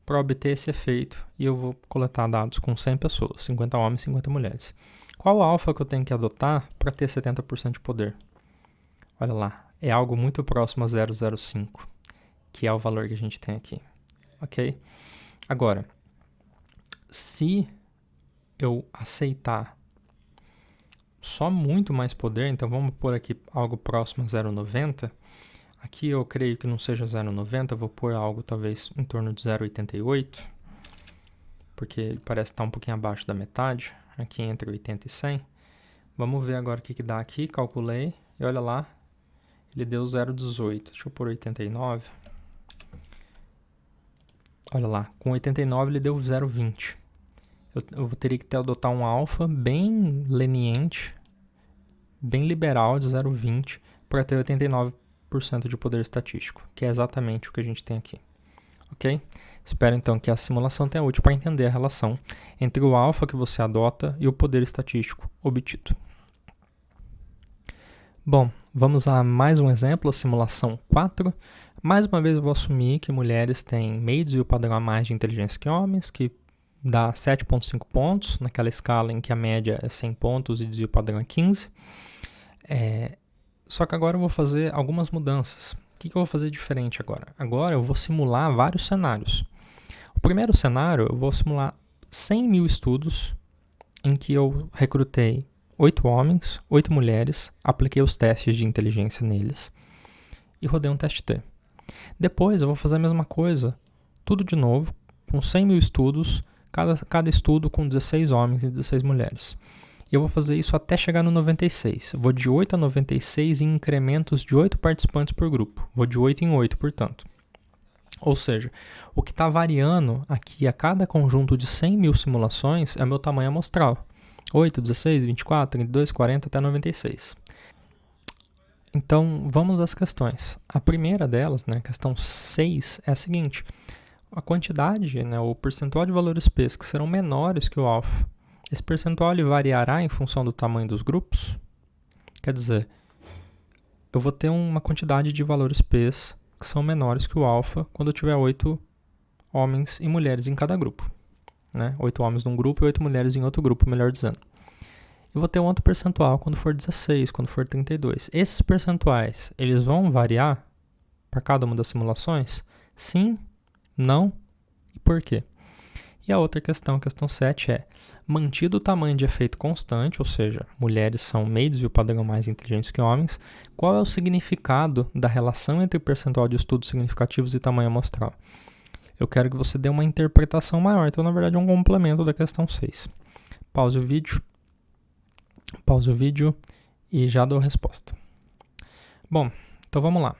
para obter esse efeito e eu vou coletar dados com 100 pessoas, 50 homens, 50 mulheres. Qual alfa que eu tenho que adotar para ter 70% de poder? Olha lá, é algo muito próximo a 0,05, que é o valor que a gente tem aqui. Ok? Agora, se eu aceitar só muito mais poder, então vamos pôr aqui algo próximo a 0,90. Aqui eu creio que não seja 0,90, vou pôr algo talvez em torno de 0,88, porque parece estar um pouquinho abaixo da metade, aqui entre 80 e 100. Vamos ver agora o que dá aqui, calculei, e olha lá, ele deu 0,18, deixa eu pôr 89. Olha lá, com 89 ele deu 0,20. Eu teria que adotar um alfa bem leniente, bem liberal de 0,20 para ter 89% de poder estatístico, que é exatamente o que a gente tem aqui. Ok? Espero então que a simulação tenha útil para entender a relação entre o alfa que você adota e o poder estatístico obtido. Bom, vamos a mais um exemplo, a simulação 4. Mais uma vez eu vou assumir que mulheres têm meio desvio padrão a mais de inteligência que homens, que dá 7,5 pontos, naquela escala em que a média é 100 pontos e desvio padrão é 15. Só que agora eu vou fazer algumas mudanças. O que eu vou fazer diferente agora? Agora eu vou simular vários cenários. O primeiro cenário, eu vou simular 100 mil estudos em que eu recrutei 8 homens, 8 mulheres, apliquei os testes de inteligência neles e rodei um teste T. Depois eu vou fazer a mesma coisa, tudo de novo, com 100 mil estudos, cada estudo com 16 homens e 16 mulheres. E eu vou fazer isso até chegar no 96. Eu vou de 8 a 96 em incrementos de 8 participantes por grupo. Vou de 8 em 8, portanto. Ou seja, o que está variando aqui a cada conjunto de 100 mil simulações é o meu tamanho amostral. 8, 16, 24, 32, 40 até 96. Então, vamos às questões. A primeira delas, né, questão 6, é a seguinte. A quantidade, né, o percentual de valores P que serão menores que o alfa, esse percentual ele variará em função do tamanho dos grupos? Quer dizer, eu vou ter uma quantidade de valores P que são menores que o alfa quando eu tiver 8 homens e mulheres em cada grupo. Né? 8 homens num grupo e 8 mulheres em outro grupo, melhor dizendo. Eu vou ter um outro percentual quando for 16, quando for 32. Esses percentuais, eles vão variar para cada uma das simulações? Sim, não e por quê? E a outra questão, a questão 7, é mantido o tamanho de efeito constante, ou seja, mulheres são meio desvio padrão mais inteligentes que homens, qual é o significado da relação entre percentual de estudos significativos e tamanho amostral? Eu quero que você dê uma interpretação maior, então na verdade é um complemento da questão 6. Pause o vídeo e já dou a resposta. Bom, então vamos lá.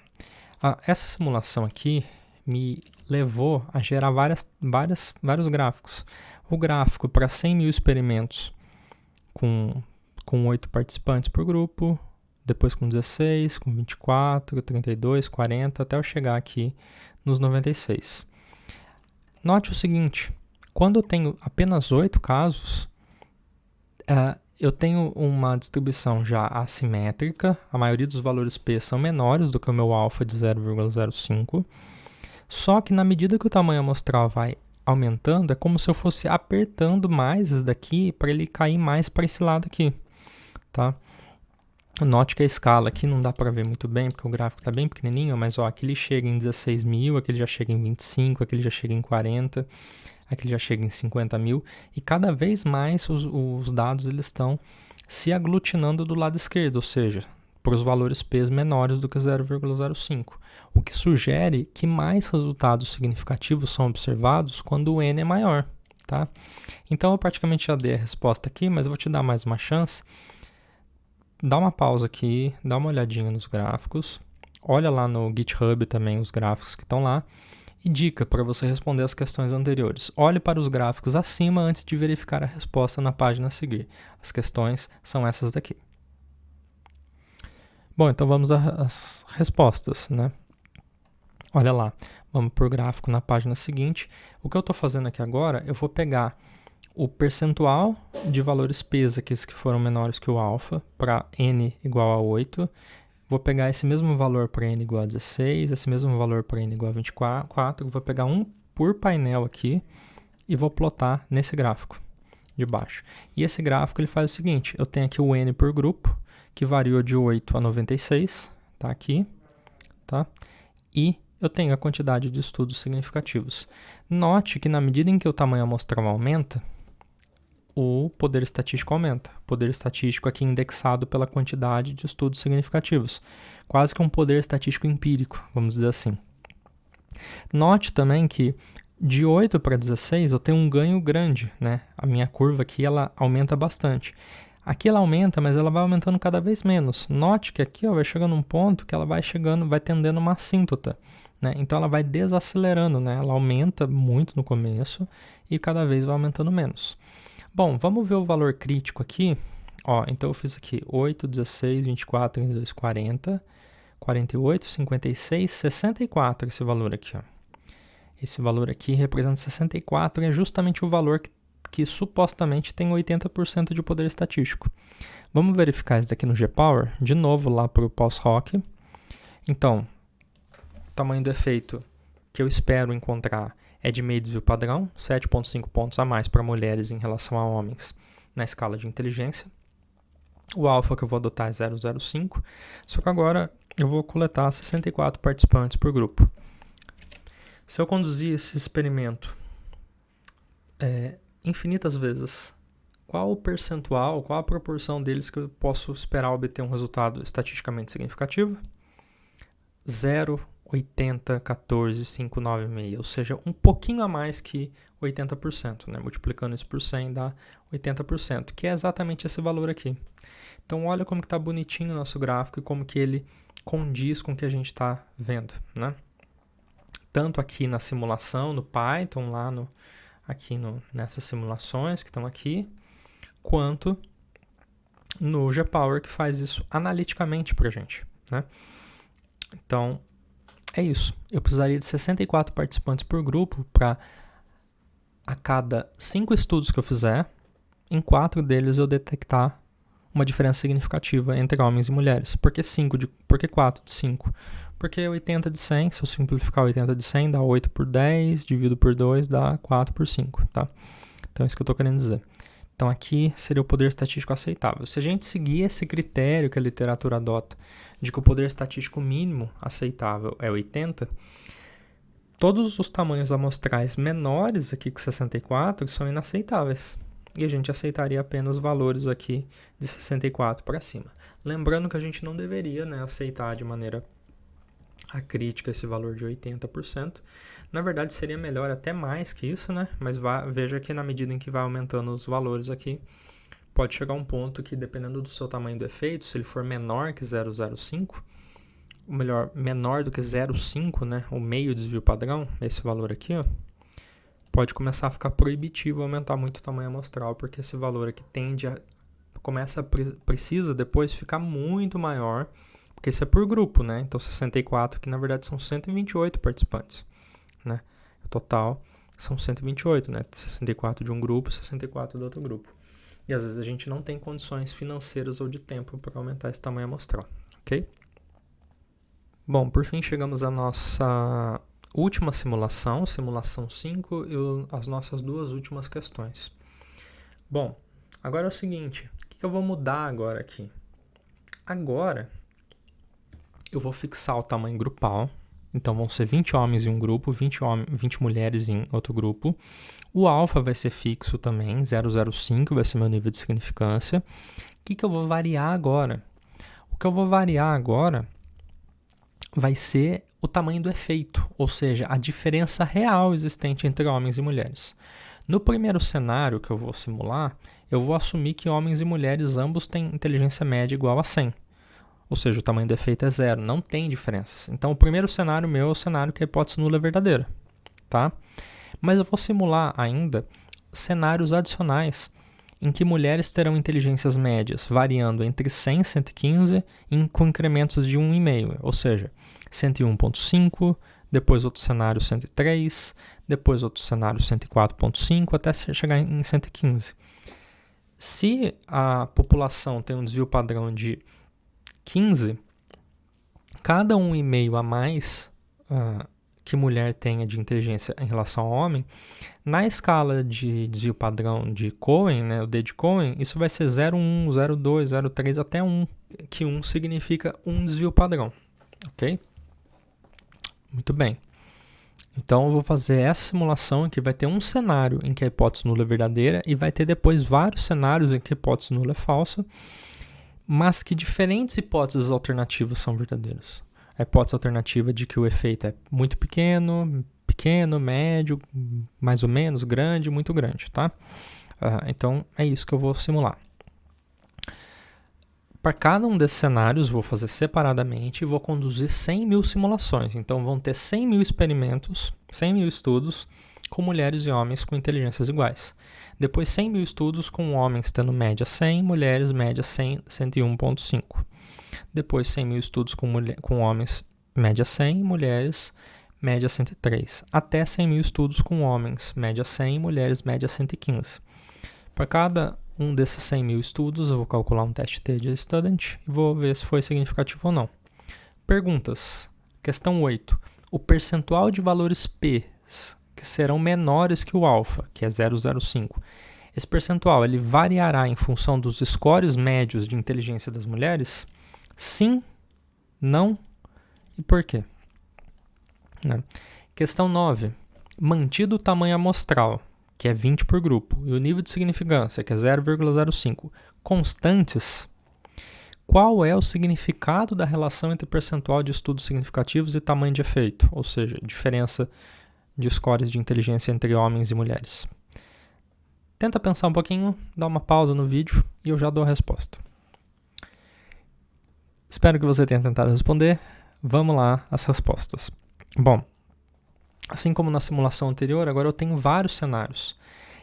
Essa simulação aqui me levou a gerar vários gráficos. O gráfico para 100 mil experimentos com 8 participantes por grupo, depois com 16, com 24, 32, 40, até eu chegar aqui nos 96. Note o seguinte, quando eu tenho apenas 8 casos, eu tenho uma distribuição já assimétrica, a maioria dos valores P são menores do que o meu alfa de 0,05, só que na medida que o tamanho amostral vai aumentando, é como se eu fosse apertando mais esse daqui para ele cair mais para esse lado aqui, tá? Note que a escala aqui não dá para ver muito bem, porque o gráfico está bem pequenininho, mas ó, aqui ele chega em 16 mil, aqui ele já chega em 25, aqui ele já chega em 40, aqui ele já chega em 50 mil, e cada vez mais os dados eles estão se aglutinando do lado esquerdo, ou seja, para os valores P menores do que 0,05, o que sugere que mais resultados significativos são observados quando o N é maior, tá? Então eu praticamente já dei a resposta aqui, mas eu vou te dar mais uma chance. Dá uma pausa aqui, dá uma olhadinha nos gráficos, olha lá no GitHub também os gráficos que estão lá, e dica para você responder as questões anteriores. Olhe para os gráficos acima antes de verificar a resposta na página a seguir. As questões são essas daqui. Bom, então vamos às respostas, né? Olha lá, vamos para o gráfico na página seguinte. O que eu estou fazendo aqui agora, eu vou pegar o percentual de valores P, aqueles que foram menores que o alfa, para N igual a 8. Vou pegar esse mesmo valor para N igual a 16, esse mesmo valor para N igual a 24. Vou pegar um por painel aqui e vou plotar nesse gráfico de baixo. E esse gráfico ele faz o seguinte, eu tenho aqui o N por grupo, que variou de 8 a 96, tá aqui, tá? E eu tenho a quantidade de estudos significativos. Note que na medida em que o tamanho amostral aumenta, o poder estatístico aumenta. O poder estatístico aqui indexado pela quantidade de estudos significativos. Quase que um poder estatístico empírico, vamos dizer assim. Note também que de 8 para 16 eu tenho um ganho grande, né? A minha curva aqui ela aumenta bastante. Aqui ela aumenta, mas ela vai aumentando cada vez menos. Note que aqui ó, vai chegando um ponto que ela vai tendendo uma assíntota, né? Então ela vai desacelerando, né? Ela aumenta muito no começo e cada vez vai aumentando menos. Bom, vamos ver o valor crítico aqui. Ó, então eu fiz aqui 8, 16, 24, 32, 40, 48, 56, 64 esse valor aqui. Ó. Esse valor aqui representa 64 e é justamente o valor que supostamente tem 80% de poder estatístico. Vamos verificar isso daqui no GPower, de novo lá para o post-hoc. Então, o tamanho do efeito que eu espero encontrar é de meio desvio padrão, 7,5 pontos a mais para mulheres em relação a homens na escala de inteligência. O alfa que eu vou adotar é 0,05, só que agora eu vou coletar 64 participantes por grupo. Se eu conduzir esse experimento infinitas vezes, qual o percentual, qual a proporção deles que eu posso esperar obter um resultado estatisticamente significativo? 0,80, 14, 5, 9, meio, ou seja, um pouquinho a mais que 80%, né? Multiplicando isso por 100 dá 80%, que é exatamente esse valor aqui. Então olha como que está bonitinho o nosso gráfico e como que ele condiz com o que a gente está vendo, né? Tanto aqui na simulação, no Python, nessas simulações que estão aqui, quanto no GPower que faz isso analiticamente para a gente, né? Então, é isso. Eu precisaria de 64 participantes por grupo para, a cada 5 estudos que eu fizer, em 4 deles eu detectar uma diferença significativa entre homens e mulheres. Por que 4 de 5? Porque 80 de 100, se eu simplificar 80 de 100, dá 8 por 10, divido por 2, dá 4 por 5, tá? Então é isso que eu estou querendo dizer. Então aqui seria o poder estatístico aceitável. Se a gente seguir esse critério que a literatura adota, de que o poder estatístico mínimo aceitável é 80, todos os tamanhos amostrais menores aqui que 64 são inaceitáveis. E a gente aceitaria apenas valores aqui de 64 para cima. Lembrando que a gente não deveria, né, aceitar de maneira acrítica esse valor de 80%. Na verdade, seria melhor até mais que isso, né? Mas veja que na medida em que vai aumentando os valores aqui, pode chegar um ponto que, dependendo do seu tamanho do efeito, se ele for menor que 0,05, ou melhor, menor do que 0,5, né? O meio desvio padrão, esse valor aqui, ó, pode começar a ficar proibitivo aumentar muito o tamanho amostral, porque esse valor aqui precisa depois ficar muito maior, porque isso é por grupo, né? Então 64, que na verdade são 128 participantes, né? O total são 128, né? 64 de um grupo, 64 do outro grupo. E às vezes a gente não tem condições financeiras ou de tempo para aumentar esse tamanho amostral, ok? Bom, por fim chegamos à nossa última simulação, simulação 5, e as nossas duas últimas questões. Bom, agora é o seguinte, o que eu vou mudar agora aqui? Agora, eu vou fixar o tamanho grupal, então vão ser 20 homens em um grupo, 20 mulheres em outro grupo. O alfa vai ser fixo também, 0,05 vai ser meu nível de significância. O que eu vou variar agora? O que eu vou variar agora vai ser o tamanho do efeito, ou seja, a diferença real existente entre homens e mulheres. No primeiro cenário que eu vou simular, eu vou assumir que homens e mulheres ambos têm inteligência média igual a 100. Ou seja, o tamanho do efeito é 0, não tem diferenças. Então, o primeiro cenário meu é o cenário que a hipótese nula é verdadeira, tá? Mas eu vou simular ainda cenários adicionais em que mulheres terão inteligências médias variando entre 100 e 115 com incrementos de 1,5, ou seja, 101,5, depois outro cenário 103, depois outro cenário 104,5 até chegar em 115. Se a população tem um desvio padrão de 15, cada 1,5 a mais que mulher tenha de inteligência em relação ao homem, na escala de desvio padrão de Cohen, né, o D de Cohen, isso vai ser 0,1, 0,2, 0,3 até 1, que 1 significa um desvio padrão, ok? Muito bem. Então eu vou fazer essa simulação em que vai ter um cenário em que a hipótese nula é verdadeira e vai ter depois vários cenários em que a hipótese nula é falsa, mas que diferentes hipóteses alternativas são verdadeiras. A hipótese alternativa de que o efeito é muito pequeno, médio, mais ou menos, grande, muito grande, tá? Então, é isso que eu vou simular. Para cada um desses cenários, vou fazer separadamente e vou conduzir 100 mil simulações. Então, vão ter 100 mil experimentos, 100 mil estudos com mulheres e homens com inteligências iguais. Depois 100 mil estudos com homens tendo média 100, mulheres média 100, 101,5. Depois 100 mil estudos com homens média 100, mulheres média 103. Até 100 mil estudos com homens média 100, mulheres média 115. Para cada um desses 100 mil estudos, eu vou calcular um teste T de student e vou ver se foi significativo ou não. Perguntas. Questão 8. O percentual de valores P que serão menores que o alfa, que é 0,05. Esse percentual ele variará em função dos scores médios de inteligência das mulheres? Sim, não e por quê? Né? Questão 9. Mantido o tamanho amostral, que é 20 por grupo, e o nível de significância, que é 0,05, constantes, qual é o significado da relação entre percentual de estudos significativos e tamanho de efeito? Ou seja, diferença de scores de inteligência entre homens e mulheres. Tenta pensar um pouquinho, dá uma pausa no vídeo e eu já dou a resposta. Espero que você tenha tentado responder. Vamos lá, as respostas. Bom, assim como na simulação anterior, agora eu tenho vários cenários.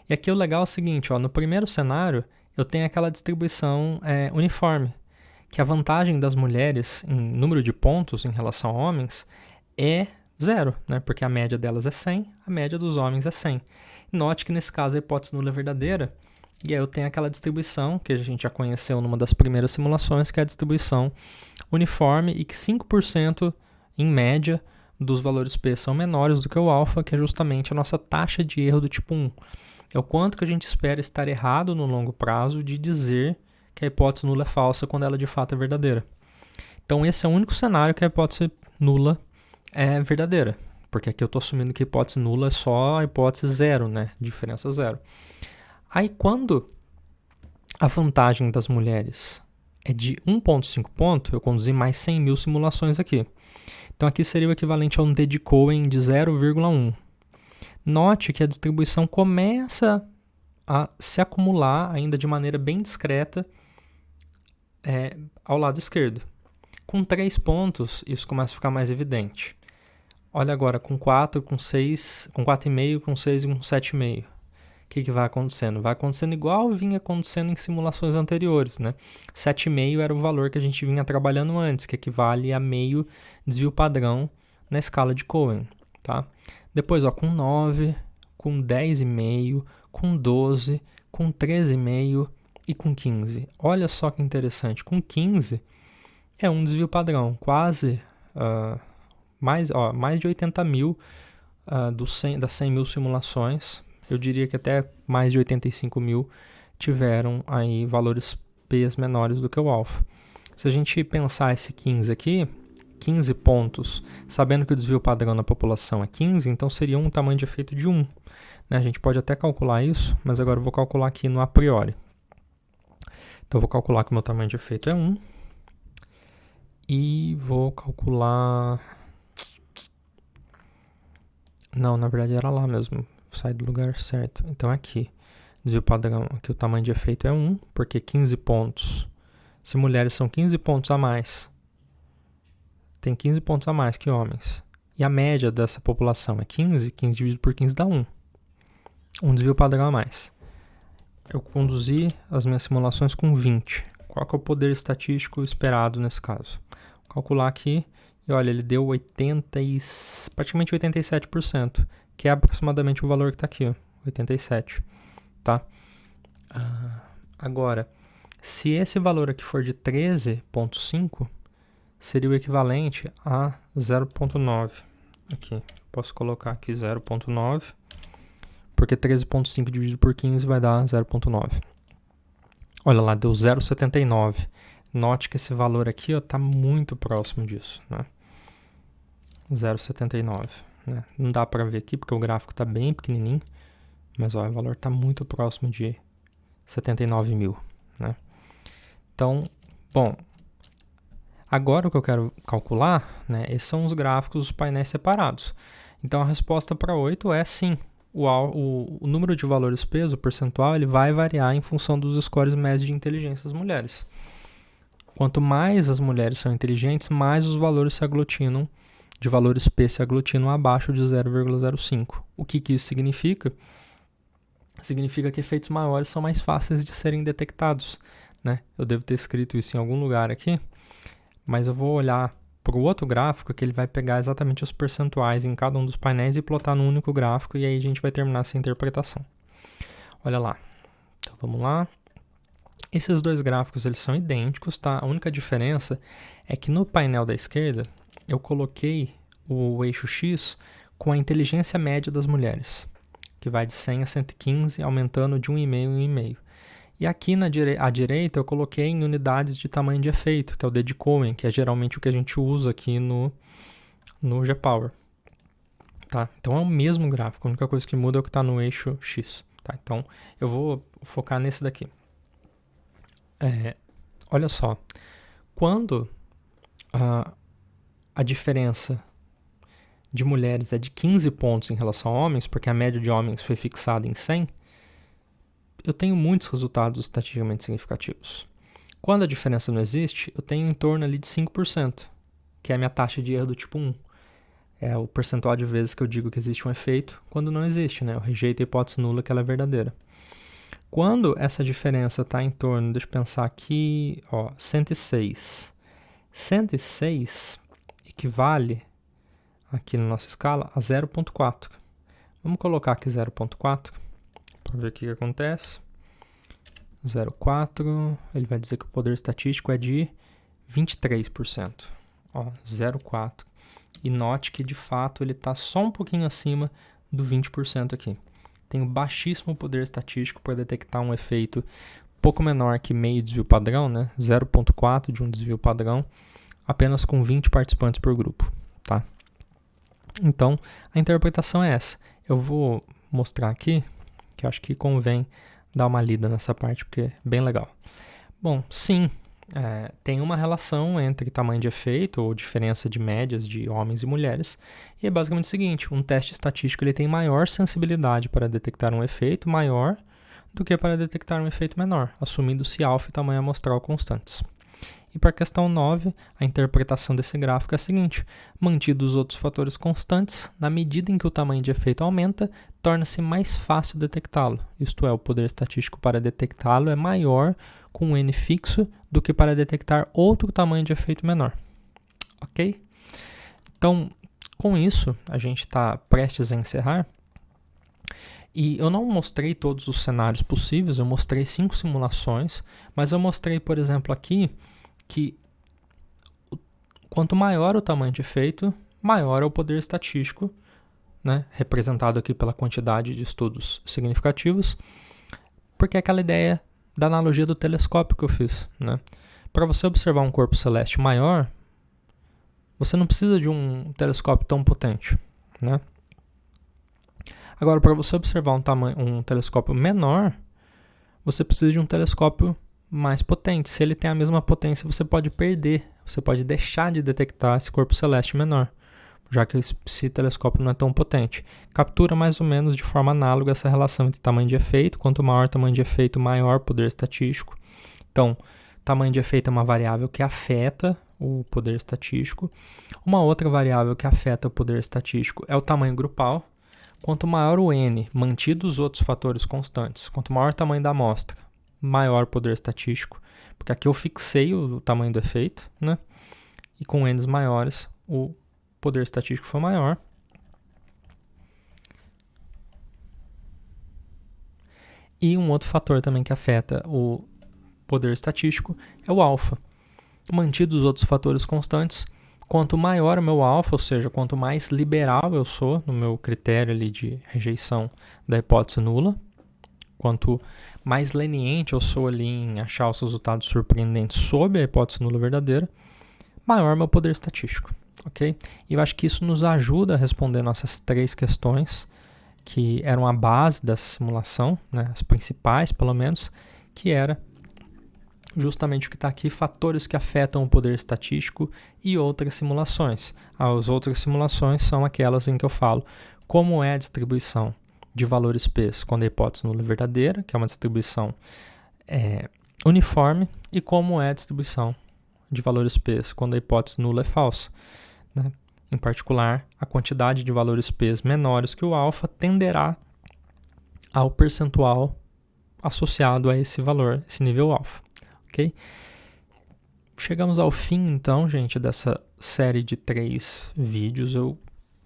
E aqui o legal é o seguinte, no primeiro cenário eu tenho aquela distribuição uniforme, que a vantagem das mulheres em número de pontos em relação a homens é 0, né? Porque a média delas é 100, a média dos homens é 100. Note que nesse caso a hipótese nula é verdadeira, e aí eu tenho aquela distribuição que a gente já conheceu numa das primeiras simulações, que é a distribuição uniforme e que 5% em média dos valores P são menores do que o alfa, que é justamente a nossa taxa de erro do tipo 1. É o quanto que a gente espera estar errado no longo prazo de dizer que a hipótese nula é falsa quando ela de fato é verdadeira. Então esse é o único cenário que a hipótese nula é verdadeira, porque aqui eu estou assumindo que a hipótese nula é só a hipótese zero, né? Diferença zero. Aí quando a vantagem das mulheres é de 1,5 ponto, eu conduzi mais 100 mil simulações aqui. Então aqui seria o equivalente a um D de Cohen de 0,1. Note que a distribuição começa a se acumular ainda de maneira bem discreta ao lado esquerdo. Com 3 pontos, isso começa a ficar mais evidente. Olha agora, com 4, com 6, com 4,5, com 6 e com 7,5. O que vai acontecendo? Vai acontecendo igual vinha acontecendo em simulações anteriores, né? 7,5 era o valor que a gente vinha trabalhando antes, que equivale a meio desvio padrão na escala de Cohen, tá? Depois, com 9, com 10,5, com 12, com 13,5 e com 15. Olha só que interessante, com 15 é um desvio padrão, quase mais de 80 mil das 100 mil simulações. Eu diria que até mais de 85 mil tiveram aí valores P's menores do que o alfa. Se a gente pensar esse 15 aqui, 15 pontos, sabendo que o desvio padrão na população é 15, então seria um tamanho de efeito de 1. Né? A gente pode até calcular isso, mas agora eu vou calcular aqui no a priori. Então eu vou calcular que o meu tamanho de efeito é 1. E vou calcular... Não, na verdade era lá mesmo. Sai do lugar certo. Então aqui, desvio padrão, aqui o tamanho de efeito é 1, porque 15 pontos. Se mulheres são 15 pontos a mais, tem 15 pontos a mais que homens. E a média dessa população é 15, 15 dividido por 15 dá 1. Um desvio padrão a mais. Eu conduzi as minhas simulações com 20. Qual que é o poder estatístico esperado nesse caso? Vou calcular aqui, e olha, ele deu praticamente 87%, que é aproximadamente o valor que está aqui, ó, 87%, tá? Agora, se esse valor aqui for de 13,5, seria o equivalente a 0,9. Aqui, posso colocar aqui 0,9, porque 13,5 dividido por 15 vai dar 0,9. Olha lá, deu 0,79. Note que esse valor aqui está muito próximo disso, né? 0,79. Né? Não dá para ver aqui porque o gráfico está bem pequenininho, mas o valor está muito próximo de 79 mil. Né? Então, bom, agora o que eu quero calcular, né, esses são os gráficos dos painéis separados. Então a resposta para 8 é sim. O número de valores peso, o percentual, ele vai variar em função dos scores médios de inteligência das mulheres. Quanto mais as mulheres são inteligentes, mais os valores se aglutinam, de valores P se aglutinam abaixo de 0,05. O que isso significa? Significa que efeitos maiores são mais fáceis de serem detectados. Né? Eu devo ter escrito isso em algum lugar aqui, mas eu vou olhar para o outro gráfico que ele vai pegar exatamente os percentuais em cada um dos painéis e plotar num único gráfico, e aí a gente vai terminar essa interpretação. Olha lá. Então vamos lá. Esses dois gráficos eles são idênticos, tá? A única diferença é que no painel da esquerda eu coloquei o eixo X com a inteligência média das mulheres, que vai de 100 a 115, aumentando de 1,5 em 1,5. E aqui à direita eu coloquei em unidades de tamanho de efeito, que é o D de Cohen, que é geralmente o que a gente usa aqui no G-Power. Tá? Então é o mesmo gráfico, a única coisa que muda é o que está no eixo X. Tá? Então eu vou focar nesse daqui. Olha só, quando a diferença de mulheres é de 15 pontos em relação a homens, porque a média de homens foi fixada em 100, eu tenho muitos resultados estatisticamente significativos. Quando a diferença não existe, eu tenho em torno ali de 5%, que é a minha taxa de erro do tipo 1. É o percentual de vezes que eu digo que existe um efeito quando não existe, né? Eu rejeito a hipótese nula que ela é verdadeira. Quando essa diferença está em torno, deixa eu pensar aqui, 106. 106 equivale, aqui na nossa escala, a 0,4. Vamos colocar aqui 0,4 para ver o que acontece. 0,4, ele vai dizer que o poder estatístico é de 23%. 0,4. E note que, de fato, ele está só um pouquinho acima do 20% aqui. Tenho baixíssimo poder estatístico para detectar um efeito pouco menor que meio desvio padrão, né? 0,4 de um desvio padrão, apenas com 20 participantes por grupo. Tá? Então, a interpretação é essa. Eu vou mostrar aqui, que eu acho que convém dar uma lida nessa parte, porque é bem legal. Bom, sim, tem uma relação entre tamanho de efeito ou diferença de médias de homens e mulheres, e é basicamente o seguinte: um teste estatístico ele tem maior sensibilidade para detectar um efeito maior do que para detectar um efeito menor, assumindo-se alfa e tamanho amostral constantes. E para a questão 9, a interpretação desse gráfico é a seguinte: mantidos os outros fatores constantes, na medida em que o tamanho de efeito aumenta, torna-se mais fácil detectá-lo, isto é, o poder estatístico para detectá-lo é maior com um N fixo do que para detectar outro tamanho de efeito menor. Ok? Então, com isso, a gente está prestes a encerrar. E eu não mostrei todos os cenários possíveis, eu mostrei 5 simulações, mas eu mostrei, por exemplo, aqui, que quanto maior o tamanho de efeito, maior é o poder estatístico, né, representado aqui pela quantidade de estudos significativos, porque é aquela ideia da analogia do telescópio que eu fiz. Né? Para você observar um corpo celeste maior, você não precisa de um telescópio tão potente. Né? Agora, para você observar um telescópio menor, você precisa de um telescópio mais potente. Se ele tem a mesma potência, você pode perder, você pode deixar de detectar esse corpo celeste menor, já que esse telescópio não é tão potente. Captura mais ou menos de forma análoga essa relação entre tamanho de efeito. Quanto maior o tamanho de efeito, maior poder estatístico. Então, tamanho de efeito é uma variável que afeta o poder estatístico. Uma outra variável que afeta o poder estatístico é o tamanho grupal. Quanto maior o N, mantidos os outros fatores constantes, quanto maior o tamanho da amostra, maior poder estatístico, porque aqui eu fixei o tamanho do efeito, né? E com N's maiores, o poder estatístico foi maior. E um outro fator também que afeta o poder estatístico é o alfa. Mantidos os outros fatores constantes, quanto maior o meu alfa, ou seja, quanto mais liberal eu sou no meu critério ali de rejeição da hipótese nula, quanto mais leniente eu sou ali em achar os resultados surpreendentes sob a hipótese nula verdadeira, maior meu poder estatístico, ok? E eu acho que isso nos ajuda a responder nossas 3 questões que eram a base dessa simulação, né, as principais pelo menos, que era justamente o que está aqui, fatores que afetam o poder estatístico e outras simulações. As outras simulações são aquelas em que eu falo como é a distribuição de valores P quando a hipótese nula é verdadeira, que é uma distribuição uniforme, e como é a distribuição de valores P quando a hipótese nula é falsa. Né? Em particular, a quantidade de valores P menores que o alfa tenderá ao percentual associado a esse valor, esse nível alfa. Okay? Chegamos ao fim, então, gente, dessa série de 3 vídeos. Eu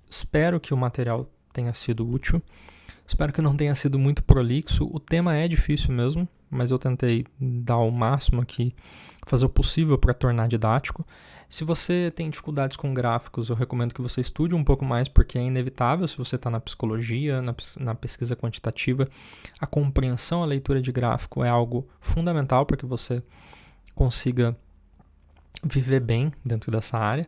espero que o material tenha sido útil. Espero que não tenha sido muito prolixo. O tema é difícil mesmo, mas eu tentei dar o máximo aqui, fazer o possível para tornar didático. Se você tem dificuldades com gráficos, eu recomendo que você estude um pouco mais, porque é inevitável, se você está na psicologia, na pesquisa quantitativa, a compreensão, a leitura de gráfico é algo fundamental para que você consiga viver bem dentro dessa área.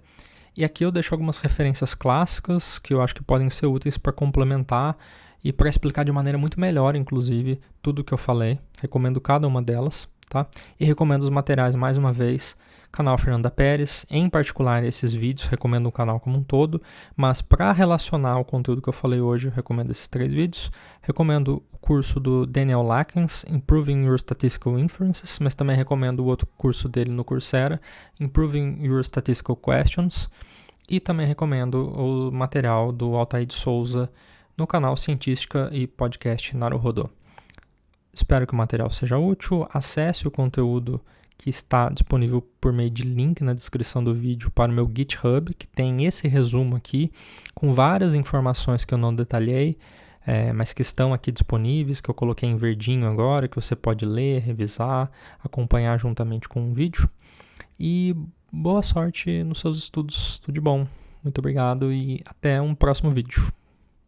E aqui eu deixo algumas referências clássicas que eu acho que podem ser úteis para complementar e para explicar de maneira muito melhor, inclusive, tudo o que eu falei. Recomendo cada uma delas, tá? E recomendo os materiais, mais uma vez, canal Fernanda Pérez, em particular esses vídeos, recomendo o canal como um todo, mas para relacionar o conteúdo que eu falei hoje, eu recomendo esses 3 vídeos. Recomendo o curso do Daniel Lakens, Improving Your Statistical Inferences, mas também recomendo o outro curso dele no Coursera, Improving Your Statistical Questions, e também recomendo o material do Altair de Souza no canal Cientística e Podcast Naruhodô. Espero que o material seja útil. Acesse o conteúdo que está disponível por meio de link na descrição do vídeo para o meu GitHub, que tem esse resumo aqui, com várias informações que eu não detalhei, mas que estão aqui disponíveis, que eu coloquei em verdinho agora, que você pode ler, revisar, acompanhar juntamente com o vídeo. E boa sorte nos seus estudos, tudo de bom. Muito obrigado e até um próximo vídeo.